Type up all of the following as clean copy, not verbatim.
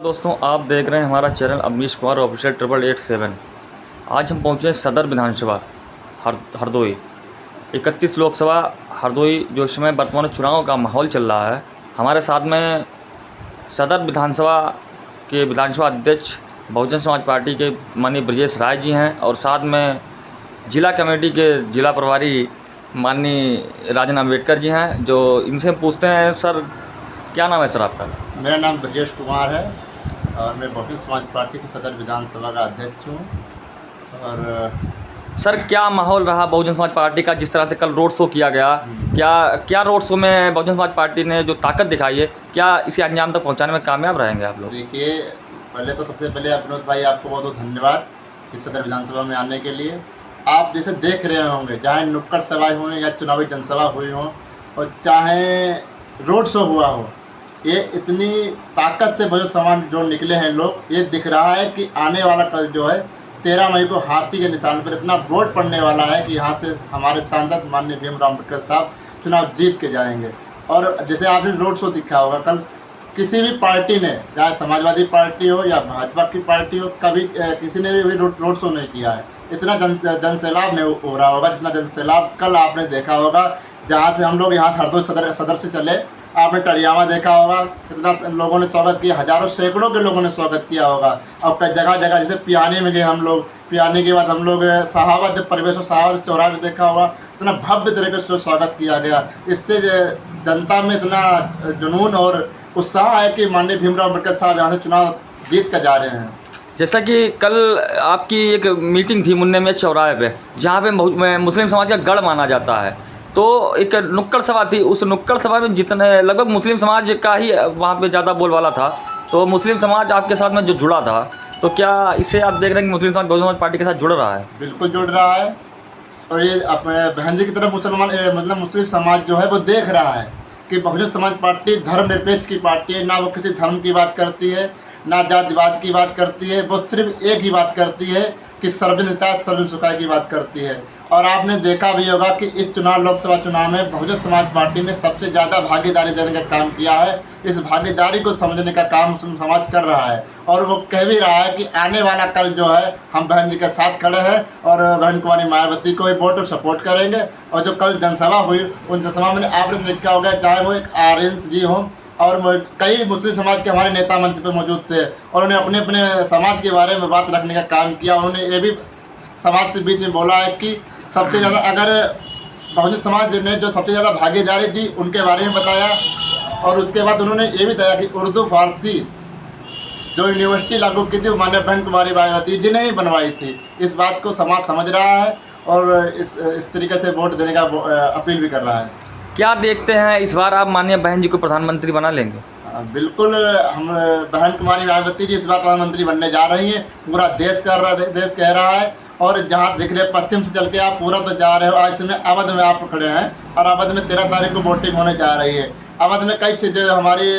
दोस्तों, आप देख रहे हैं हमारा चैनल अवनीश कुमार ऑफिशियल 8887। आज हम पहुँचे हैं सदर विधानसभा हरदोई 31 लोकसभा हरदोई। जो इस समय वर्तमान चुनाव का माहौल चल रहा है, हमारे साथ में सदर विधानसभा के विधानसभा अध्यक्ष बहुजन समाज पार्टी के माननीय ब्रजेश राय जी हैं और साथ में जिला कमेटी के जिला प्रभारी माननीय राजन अम्बेडकर जी हैं। जो इनसे पूछते हैं, सर क्या नाम है सर आपका? मेरा नाम ब्रजेश कुमार है और मैं बहुजन समाज पार्टी से सदर विधानसभा का अध्यक्ष हूँ। और सर क्या माहौल रहा बहुजन समाज पार्टी का, जिस तरह से कल रोड शो किया गया? क्या रोड शो में बहुजन समाज पार्टी ने जो ताकत दिखाई है, क्या इसे अंजाम तक पहुंचाने में कामयाब रहेंगे आप लोग? देखिए, पहले तो सबसे पहले विनोद भाई आपको बहुत बहुत धन्यवाद इस सदर विधानसभा में आने के लिए। आप जैसे देख रहे होंगे, चाहे नुक्कड़ सभाएँ हुई या चुनावी जनसभा हुई हो और चाहे रोड शो हुआ हो, ये इतनी ताकत से बहुजन समाज जो निकले हैं लोग, ये दिख रहा है कि आने वाला कल जो है 13 मई को हाथी के निशान पर इतना वोट पड़ने वाला है कि यहाँ से हमारे सांसद माननीय भीमराव अम्बेडकर साहब चुनाव जीत के जाएंगे। और जैसे आपने रोड शो दिखा होगा कल, किसी भी पार्टी ने, चाहे समाजवादी पार्टी हो या भाजपा की पार्टी हो, कभी किसी ने भी रोड शो नहीं किया है। इतना जनसैलाब नहीं हो रहा होगा जितना जनसैलाब कल आपने देखा होगा। जहाँ से हम लोग यहाँ हरदोई सदर से चले, आपने टड़ियामा देखा होगा, कितना लोगों ने स्वागत किया, हजारों सैकड़ों के लोगों ने स्वागत किया होगा। और जगह जगह जैसे पियानी में गए हम लोग, पियानी के बाद हम लोग सहावत, जब परिवेश सहावत चौराहे में देखा होगा, इतना भव्य तरीके से स्वागत किया गया। इससे जनता में इतना जुनून और उत्साह है कि माननीय भीमराव अम्बेडकर साहब यहाँ से चुनाव जीत कर जा रहे हैं। जैसा कि कल आपकी एक मीटिंग थी मुन्ने में चौराहे पे, जहाँ पे मुस्लिम समाज का गढ़ माना जाता है, तो एक नुक्कड़ सभा थी। उस नुक्कड़ सभा में जितने लगभग मुस्लिम समाज का ही वहाँ पे ज़्यादा बोलबाला था, तो मुस्लिम समाज आपके साथ में जो जुड़ा था, तो क्या इससे आप देख रहे हैं कि मुस्लिम समाज बहुजन समाज पार्टी के साथ जुड़ रहा है? बिल्कुल जुड़ रहा है। और ये अपने बहन जी की तरफ मुस्लिम समाज जो है वो देख रहा है कि बहुजन समाज पार्टी धर्मनिरपेक्ष की पार्टी है। ना वो किसी धर्म की बात करती है, ना जातिवाद की बात करती है, वो सिर्फ एक ही बात करती है कि सर्वजन हिताय सर्वजन सुखाय की बात करती है। और आपने देखा भी होगा कि इस लोकसभा चुनाव में बहुजन समाज पार्टी ने सबसे ज़्यादा भागीदारी देने का काम किया है। इस भागीदारी को समझने का काम मुस्लिम समाज कर रहा है और वो कह भी रहा है कि आने वाला कल जो है हम बहन जी के साथ खड़े हैं और बहन कुमारी मायावती को ही वोट और सपोर्ट करेंगे। और जो कल जनसभा हुई, उन जनसभा में आपने देखा होगा, चाहे वो एक आर्यंस जी हों और कई मुस्लिम समाज के हमारे नेता मंच पे मौजूद थे और उन्होंने अपने अपने समाज के बारे में बात रखने का काम किया। उन्होंने ये भी समाज से बीच में बोला है कि सबसे ज़्यादा अगर बहुजन समाज ने जो सबसे ज़्यादा भागीदारी दी उनके बारे में बताया। और उसके बाद उन्होंने ये भी बताया कि उर्दू फारसी जो यूनिवर्सिटी लागू की थी, माननीय बहन कुमारी मायावती जी ने ही बनवाई थी। इस बात को समाज समझ रहा है और इस तरीके से वोट देने का अपील भी कर रहा है। क्या देखते हैं इस बार आप माननीय बहन जी को प्रधानमंत्री बना लेंगे? बिल्कुल, हम बहन कुमारी मायावती जी इस बार प्रधानमंत्री बनने जा रही हैं। पूरा देश कह रहा है। और जहाँ दिख रहे पश्चिम से चल के आप पूरा तो जा रहे हो, आज समय अवध में आप खड़े हैं और अवध में 13 तारीख को वोटिंग होने जा रही है। अवध में कई चीज़ें, हमारी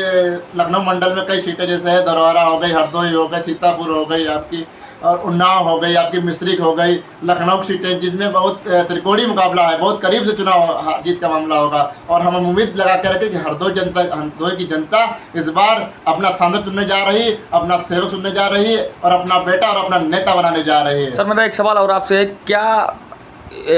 लखनऊ मंडल में कई सीटें जैसे है, दरौरा हो गई, हरदोई हो गई, सीतापुर हो गई आपकी, और उन्नाव हो गई आपकी, मिश्रिक हो गई, लखनऊ की सीटें जिसमें बहुत त्रिकोणीय मुकाबला है, बहुत करीब से चुनाव जीत का मामला होगा। और हम उम्मीद लगा कर रखें कि हरदोई की जनता इस बार अपना सांसद चुनने जा रही है, अपना सेवक चुनने जा रही है और अपना बेटा और अपना नेता बनाने जा रही है। सर मेरा एक सवाल और आपसे, क्या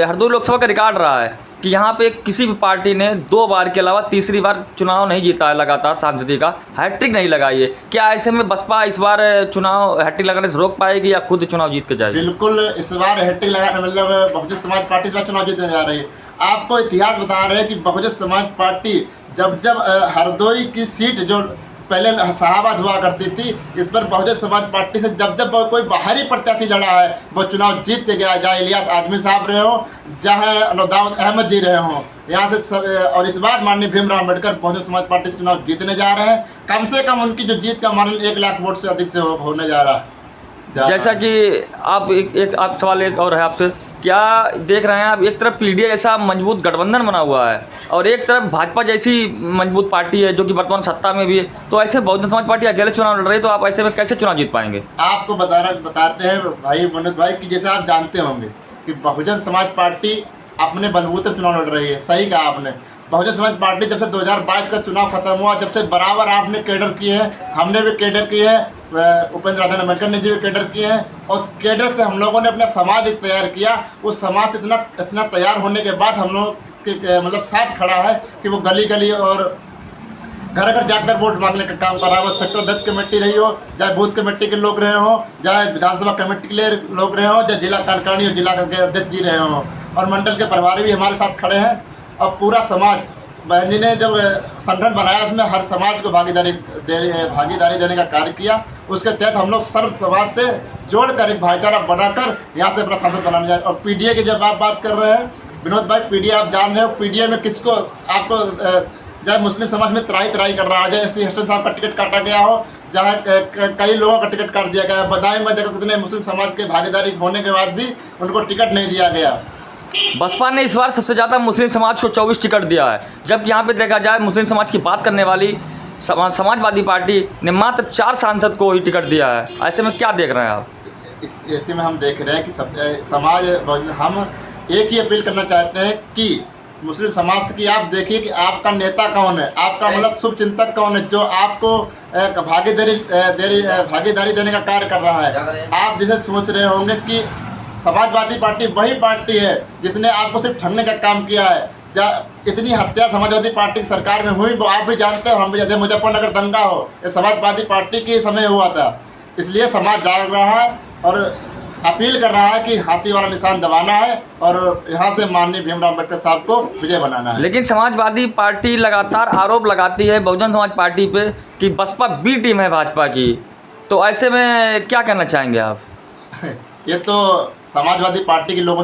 हरदोई लोकसभा का रिकॉर्ड रहा है कि यहाँ पे किसी भी पार्टी ने 2 बार के अलावा तीसरी बार चुनाव नहीं जीता है लगातार, सांसदी का हैट्रिक नहीं लगाई है? क्या ऐसे में बसपा इस बार चुनाव हैट्रिक लगाने से रोक पाएगी या खुद चुनाव जीत के जाएगी? बिल्कुल, इस बार हैट्रिक लगाने, मतलब बहुजन समाज पार्टी इस बार चुनाव जीतने जा रही है। आपको इतिहास बता रहे हैं कि बहुजन समाज पार्टी जब हरदोई की सीट जो पहले शाहाबाद हुआ करती थी, इस पर बहुजन समाज पार्टी से जब कोई बाहरी प्रत्याशी लड़ा है वो चुनाव जीत के गया। चाहे इलियास आजमी साहब रहे हो, चाहे दाऊद अहमद जी रहे हों, यहाँ से और इस बार माननीय भीमराव अम्बेडकर बहुजन समाज पार्टी से चुनाव जीतने जा रहे हैं। कम से कम उनकी जो जीत का मार्जिन 1 लाख वोट से अधिक से होने जा रहा है। जैसा कि आप आप सवाल एक और है आपसे, क्या देख रहे हैं आप, एक तरफ पीडीए जैसा मजबूत गठबंधन बना हुआ है और एक तरफ भाजपा जैसी मजबूत पार्टी है जो कि वर्तमान सत्ता में भी है, तो ऐसे बहुजन समाज पार्टी अकेले चुनाव लड़ रही है, तो आप ऐसे में कैसे चुनाव जीत पाएंगे? आपको बताते हैं भाई मनोज भाई कि जैसे आप जानते होंगे कि बहुजन समाज पार्टी अपने बलबूते चुनाव लड़ रही है। सही कहा आपने। बहुजन समाज पार्टी जब से 2022 का चुनाव खत्म हुआ, जब से बराबर आपने कैडर किए हैं, हमने भी कैडर किए हैं, उपेंद्र नाथ अम्बेडकर ने जो कैडर किए हैं, और उस कैडर से हम लोगों ने अपना समाज एक तैयार किया। उस समाज से इतना तैयार होने के बाद हम लोग के मतलब साथ खड़ा है कि वो गली गली और घर घर जाकर वोट मांगने का काम कर रहा है। वो सेक्टर 10 कमेटी रही हो, चाहे बूथ कमेटी के लोग रहे हो, चाहे विधानसभा कमेटी के लिए लोग रहे हो, चाहे जिला कार्यकारिणी हो, जिला के अध्यक्ष जी रहे हो, और मंडल के प्रभारी भी हमारे साथ खड़े हैं। और पूरा समाज, बहन जी ने जब संगठन बनाया उसमें हर समाज को भागीदारी देने का कार्य किया। उसके तहत हम लोग सर्व समाज से जोड़कर एक भाईचारा बनाकर यहाँ से अपना सांसद बनाने जाए। और पीडीए की जब आप बात कर रहे हैं विनोद भाई, पीडीए आप जान रहे हो, पीडीए में किसको आपको चाहे मुस्लिम समाज में त्राही कर रहा है, जैसे हस्टन साहब का टिकट काटा गया हो, जहाँ कई लोगों का टिकट काट दिया गया। बदायूं में देखो कितने मुस्लिम समाज के भागीदारी होने के बाद भी उनको टिकट नहीं दिया गया। बसपा ने इस बार सबसे ज़्यादा मुस्लिम समाज को 24 टिकट दिया है, जब यहाँ पे देखा जाए मुस्लिम समाज की बात करने वाली समाजवादी पार्टी ने मात्र 4 सांसद को ही टिकट दिया है। ऐसे में क्या देख रहे हैं आप? ऐसे में हम देख रहे हैं कि समाज, हम एक ही अपील करना चाहते हैं कि मुस्लिम समाज की आप देखिए कि आपका नेता कौन है, आपका मतलब शुभ चिंतक कौन है, जो आपको भागीदारी देने का कार्य कर रहा है। आप जैसे सोच रहे होंगे कि समाजवादी पार्टी वही पार्टी है जिसने आपको सिर्फ ठगने का काम किया है। इतनी हत्या समाजवादी पार्टी की सरकार में हुई वो आप भी जानते हो, हम भी जानते हैं। मुजफ्फरनगर दंगा हो, ये समाजवादी पार्टी के समय हुआ था। इसलिए समाज जाग रहा है और अपील कर रहा है कि हाथी वाला निशान दबाना है और यहाँ से माननीय भीमराव अम्बेडकर साहब को विजय बनाना है। लेकिन समाजवादी पार्टी लगातार आरोप लगाती है बहुजन समाज पार्टी पे कि बसपा बी टीम है भाजपा की, तो ऐसे में क्या कहना चाहेंगे आप? ये तो समाजवादी पार्टी के लोगों